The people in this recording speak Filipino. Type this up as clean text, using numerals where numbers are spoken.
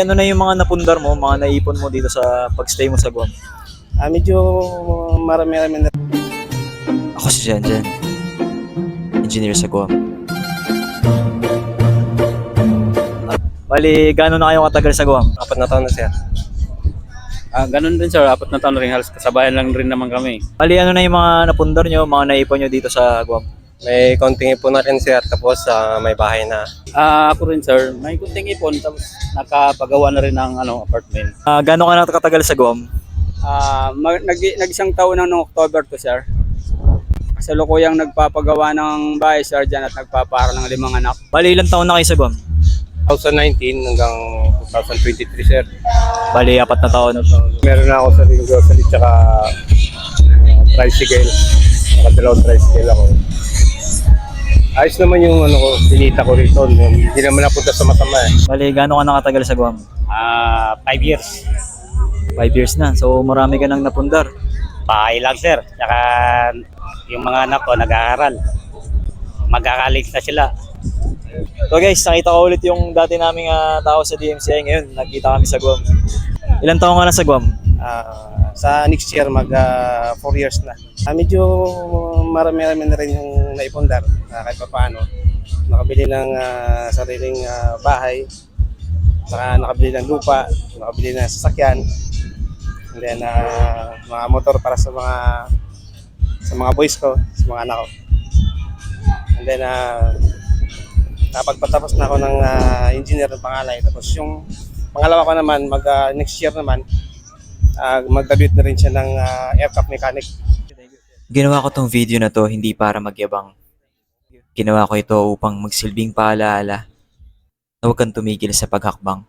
Ano na yung mga napundar mo, mga naipon mo dito sa pagstay mo sa Guam? Medyo marami-rami na. Ako si Janjan, engineer sa Guam. Bali, gano'n na kayo katagal sa Guam? 4 na taon na, sir. Ganun din sir, 4 na taon rin, halos kasabayan lang rin naman kami. Bali, ano na yung mga napundar nyo, mga naipon nyo dito sa Guam? May konting ipon na rin, sir. Tapos may bahay na. Ako rin sir, may kunting ipon, tapos nakapagawa na rin ng apartment. Gano'n ka na katagal sa Guam? Nag-isang taon na noong October to, sir. Kasalukuyang nagpapagawa ng bahay, sir, dyan, at nagpapaaral ng 5 anak. Bali, ilang taon na kayo sa Guam? 2019 hanggang 2023, sir. Bali, 4 na taon. Meron na ako sa grocery tsaka tricycle. Nakadalawang tricycle ako. Ayos naman yung ko, pinita ko rito. Hindi naman napunta sa masama eh. Bali, gano'n ka na katagal sa Guam? 5 years. 5 years na, so marami ka nang napundar. Bahay lang sir, tsaka yung mga anak ko nag-aaral. Magkakalit na sila. So guys, nakita ko ulit yung dati naming tao sa DMCI ngayon. Nagkita kami sa Guam. Ilang taon ka na sa Guam? Sa next year, 4 years na. Medyo marami-rami na rin yung naipundar. Kahit pa paano. Nakabili ng sariling bahay. Saka nakabili ng lupa. Nakabili ng sasakyan. And then mga motor para sa mga boys ko, sa mga anak ko. And then napagpatapos na ako ng engineer ng pangalay. Tapos yung pangalawa ko naman, next year naman, mag-graduate na rin siya ng aircraft mechanic. Ginawa ko tong video na to hindi para magyabang. Ginawa ko ito upang magsilbing paalaala na huwag kang tumigil sa paghakbang.